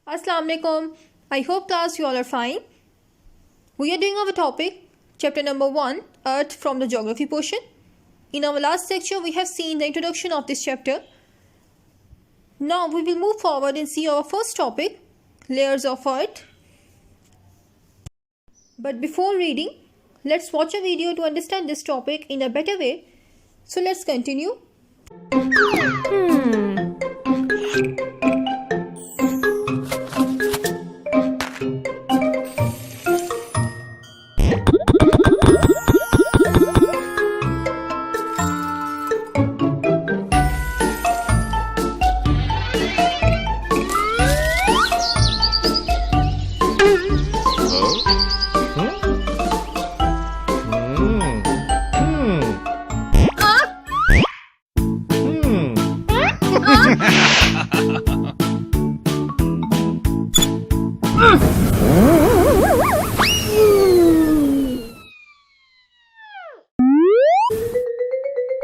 Assalamu alaikum. I hope class you all are fine. We are doing our topic, chapter number 1, Earth from the geography portion. In our last lecture, we have seen the introduction of this chapter. Now we will move forward and see our first topic, layers of Earth. But before reading, let's watch a video to understand this topic in a better way. So let's continue.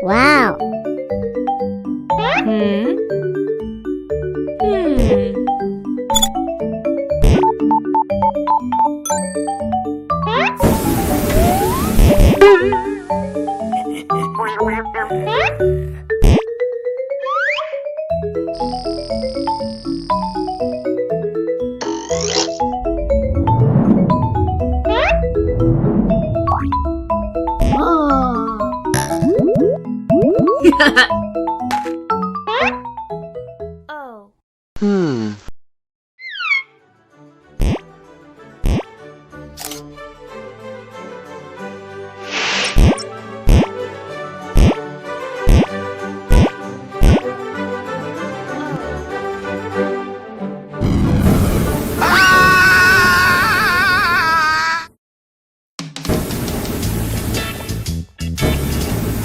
Wow.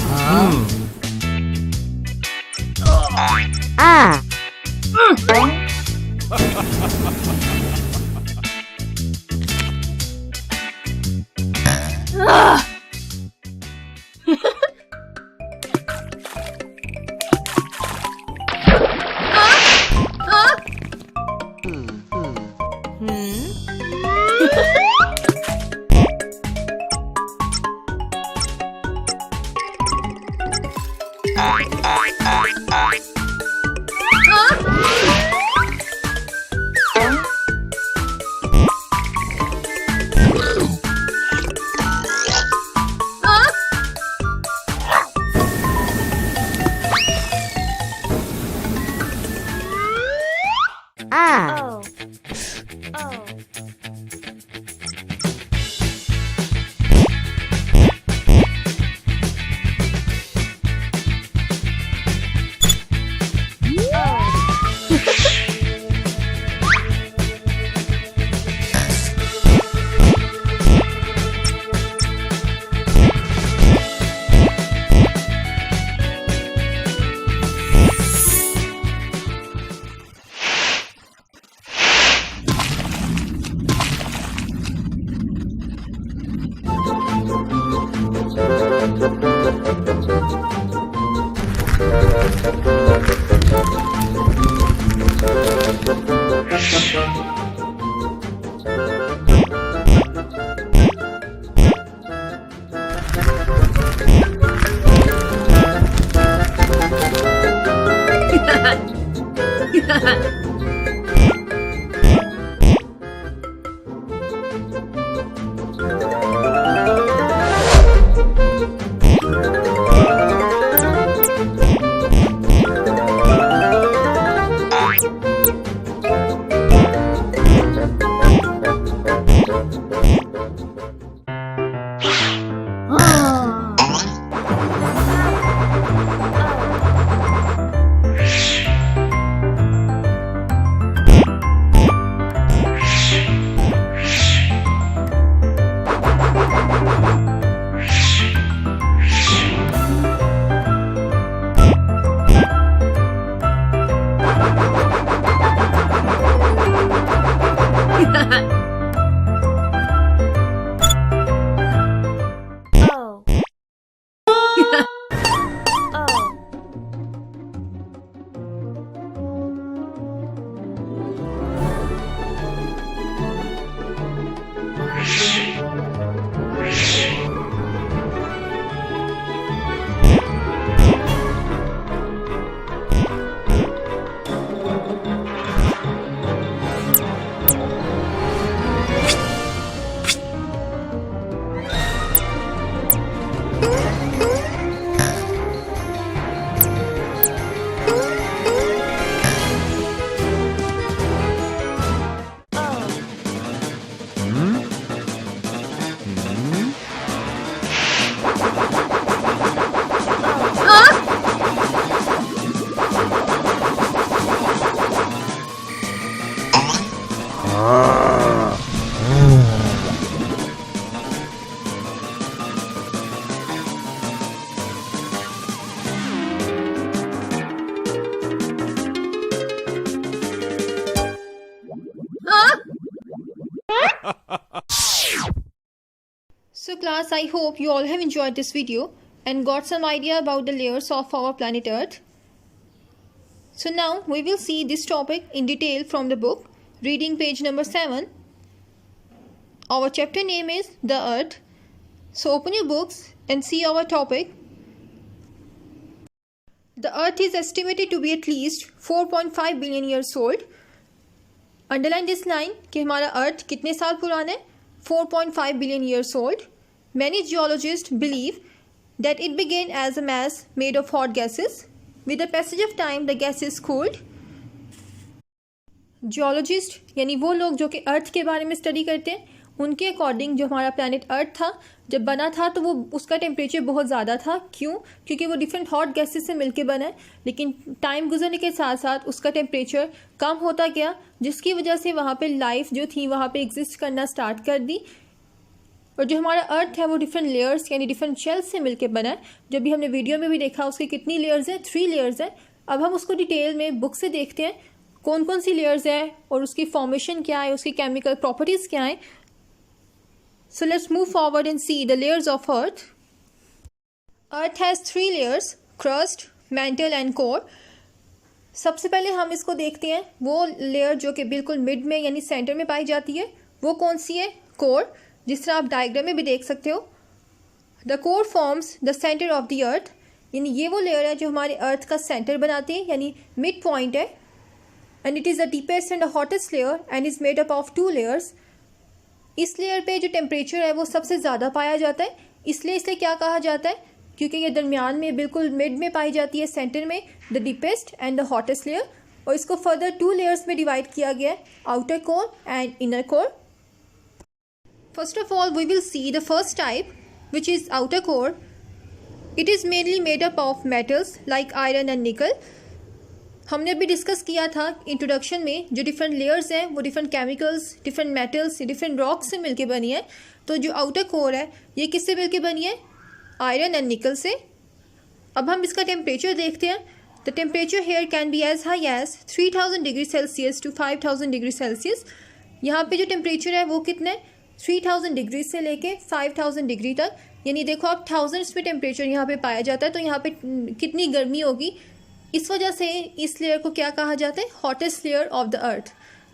Oh. Ah. Ah. Oh. Oh. So class, I hope you all have enjoyed this video and got some idea about the layers of our planet Earth. So now we will see this topic in detail from the book, reading page number 7. Our chapter name is The Earth. So open your books and see our topic. The Earth is estimated to be at least 4.5 billion years old. Underline this line कि हमारा अर्थ कितने साल पुराना है? 4.5 billion years old. Many geologists believe that it began as a mass made of hot gases. With the passage of time, the gases cooled. Geologist यानी वो लोग जो कि अर्थ के बारे में स्टडी करते हैं, उनके अकॉर्डिंग जो हमारा प्लैनेट अर्थ था जब बना था तो वो उसका टेम्परेचर बहुत ज़्यादा था. क्यों? क्योंकि वो डिफरेंट हॉट गैसेस से मिलके बना है. लेकिन टाइम गुजरने के साथ साथ उसका टेम्परेचर कम होता गया, जिसकी वजह से वहाँ पे लाइफ जो थी वहाँ पे एग्जिस्ट करना स्टार्ट कर दी. और जो हमारा अर्थ है वो डिफरेंट लेयर्स यानी डिफरेंट शेल्स से मिलके बना है. जब भी हमने वीडियो में भी देखा उसकी कितनी लेयर्स हैं, 3 लेयर्स हैं. अब हम उसको डिटेल में बुक से देखते हैं कौन कौन सी लेयर्स हैं और उसकी फॉर्मेशन क्या है, उसकी केमिकल प्रॉपर्टीज़ क्या हैं. So let's move forward and see the layers of Earth. Earth has 3 layers: crust, mantle and core. सबसे पहले हम इसको देखते हैं वो लेयर जो कि बिल्कुल मिड में यानी सेंटर में पाई जाती है. वो कौन सी है? कोर. जिस तरह आप डायग्राम में भी देख सकते हो. The core forms the centre of the earth. यानी ये वो लेयर है जो हमारे अर्थ का सेंटर बनाती है यानी मिड पॉइंट है. And it is the deepest and the hottest layer and is made up of 2 layers. इस लेयर पे जो टेम्परेचर है वो सबसे ज़्यादा पाया जाता है. इसलिए इसे क्या कहा जाता है? क्योंकि ये दरमियान में बिल्कुल मिड में पाई जाती है, सेंटर में, the deepest and the hottest layer. और इसको फर्दर 2 लेयर्स में डिवाइड किया गया है, outer core and inner core. First of all, we will see the first type, which is outer core. It is mainly made up of metals like iron and nickel. हमने अभी discuss किया था introduction में जो different layers हैं वो different chemicals, different metals, different rocks से मिलके बनी है. तो जो आउटर कोर है ये किससे मिलके बनी है? आयरन एंड निकल से. अब हम इसका टेम्परेचर देखते हैं. The temperature here can be as high as 3000 degree Celsius to 5000 degree Celsius. यहाँ पे जो टेम्परेचर है वो कितना है? 3000 डिग्री से लेके 5000 डिग्री तक. यानी देखो आप थाउजेंड्स में टेम्परेचर यहाँ पे पाया जाता है. तो यहाँ पे कितनी गर्मी होगी. इस वजह से इस लेयर को क्या कहा जाता है? Hottest layer of the earth.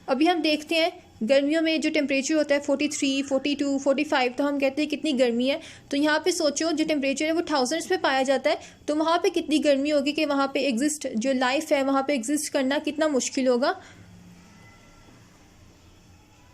अभी हम देखते हैं गर्मियों में जो टेम्परेचर होता है 43, 42, 45, तो हम कहते हैं कितनी गर्मी है. तो यहाँ पे सोचो जो टेम्परेचर है वो थाउजेंड्स में पाया जाता है, तो वहाँ पे कितनी गर्मी होगी कि वहाँ पे एग्जिस्ट जो लाइफ है वहाँ पे एग्जिस्ट करना कितना मुश्किल होगा.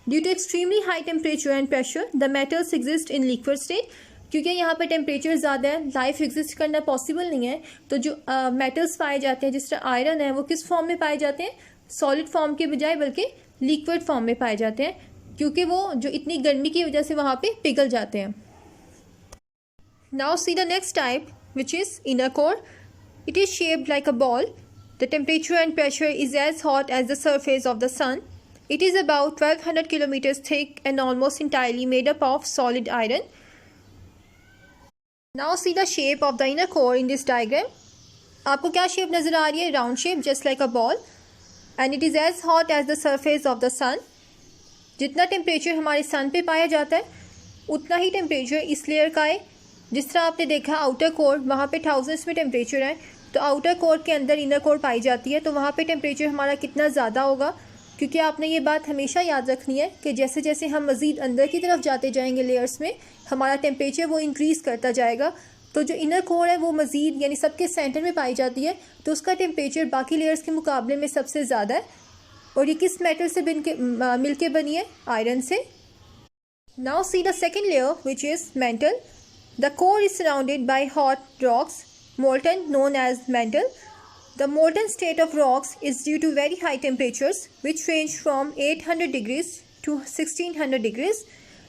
Due to extremely high temperature and pressure, the metals exist in liquid state. क्योंकि यहाँ पे टेम्परेचर ज़्यादा है, लाइफ एग्जिस्ट करना पॉसिबल नहीं है. तो जो मेटल्स पाए जाते हैं जिस तरह आयरन है वो किस फॉर्म में पाए जाते हैं? सॉलिड फॉर्म के बजाय बल्कि लिक्विड फॉर्म में पाए जाते हैं, क्योंकि वो जो इतनी गर्मी की वजह से वहाँ पे पिघल जाते हैं. Now see the next type which is inner core. It is shaped like a ball. The temperature and pressure is as hot as the surface of the sun. It is about 1200 kilometers thick and almost entirely made up of solid iron. Now see the shape of the inner core in this diagram. आपको क्या shape नज़र आ रही है? Round shape, just like a ball. And it is as hot as the surface of the sun. जितना temperature हमारे सन पे पाया जाता है उतना ही टेम्परेचर इस लेयर का है. जिस तरह आपने देखा आउटर कोर, वहाँ पे थाउजेंड्स में टेम्परेचर है, तो आउटर कोर के अंदर इनर कोर पाई जाती है. तो वहाँ पे टेम्परेचर हमारा कितना ज़्यादा होगा, क्योंकि आपने ये बात हमेशा याद रखनी है कि जैसे जैसे हम मज़ीद अंदर की तरफ जाते जाएंगे लेयर्स में, हमारा टेम्परेचर वो इंक्रीज़ करता जाएगा. तो जो इनर कोर है वो मज़ीद यानी सबके सेंटर में पाई जाती है, तो उसका टेम्परेचर बाकी लेयर्स के मुकाबले में सबसे ज़्यादा है. और ये किस मेटल से मिल के बनी है? आयरन से. Now see the second layer which is mental. The core is surrounded by hot rocks molten known as mantle. The molten state of rocks is due to very high temperatures which range from 800 degrees to 1600 degrees.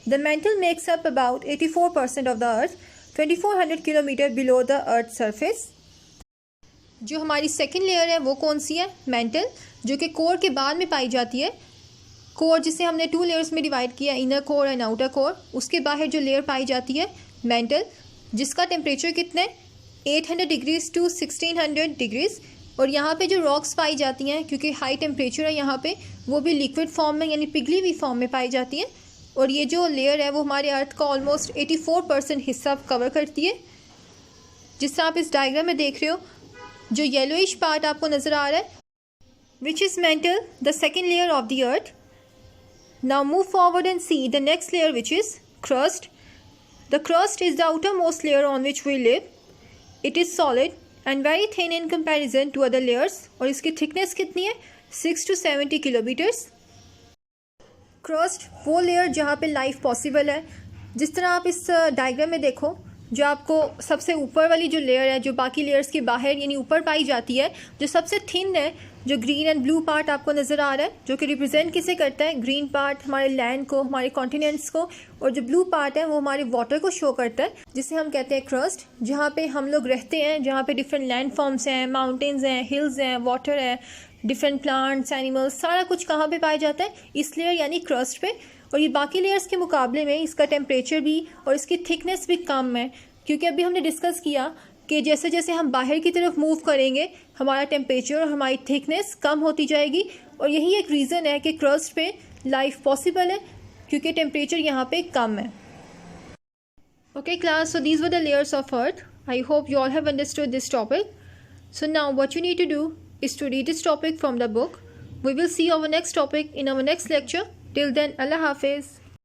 The mantle makes up about 84% of the earth, 2400 kilometre below the earth's surface. जो हमारी second layer है वो कौन सी है? Mental, जो कि core के बाद में पाई जाती है. कोर जिसे हमने 2 लेयर्स में डिवाइड किया, inner core and outer core, उसके बाहर जो लेयर पाई जाती है मेंटल, जिसका टेम्परेचर कितना है 800 डिग्रीज टू 1600 डिग्रीज। और यहाँ पे जो रॉक्स पाई जाती हैं, क्योंकि हाई टेम्परेचर है यहाँ पे, वो भी लिक्विड फॉर्म में यानी पिघली हुई फॉर्म में पाई जाती हैं। और ये जो लेयर है वो हमारे अर्थ का ऑलमोस्ट 84% हिस्सा कवर करती है। जिससे आप इस डायग्राम में देख रहे हो, जो येलोइश पार्ट आपको नज़र आ रहा है, which is mental, the second layer of the earth. Now move forward and C the next layer which is crust. The crust is the outermost layer on which we live. It is solid and very thin in comparison to other layers. और इसकी thickness कितनी है 6 to 70 kilometers. crust वो layer जहाँ पे life possible है। जिस तरह आप इस डायग्राम में देखो, जो आपको सबसे ऊपर वाली जो लेयर है, जो बाकी लेयर्स के बाहर यानी ऊपर पाई जाती है, जो सबसे थिन है, जो ग्रीन एंड ब्लू पार्ट आपको नज़र आ रहा है, जो कि रिप्रेजेंट किसे करता है, ग्रीन पार्ट हमारे लैंड को, हमारे कॉन्टिनेंट्स को, और जो ब्लू पार्ट है वो हमारे वाटर को शो करता है, जिसे हम कहते हैं क्रस्ट, जहाँ पे हम लोग रहते हैं, जहाँ पे डिफरेंट लैंड फॉर्म्स हैं, माउंटेन्स हैं, हिल्स हैं, वाटर है, डिफरेंट प्लांट्स, एनिमल्स, सारा कुछ कहाँ पे पाया जाता है, इस लेयर यानी क्रस्ट पे। और ये बाकी लेयर्स के मुकाबले में इसका टेम्परेचर भी और इसकी थिकनेस भी कम है, क्योंकि अभी हमने डिस्कस किया कि जैसे जैसे हम बाहर की तरफ मूव करेंगे, हमारा टेम्परेचर और हमारी थिकनेस कम होती जाएगी। और यही एक रीज़न है कि क्रस्ट पे लाइफ पॉसिबल है, क्योंकि टेम्परेचर यहाँ पे कम है। Okay class, so these were the layers of earth. I hope you all have understood this topic. So now what you need to do is to read this topic from the book. We will see our next topic in our next lecture. Till then, Allah Hafiz.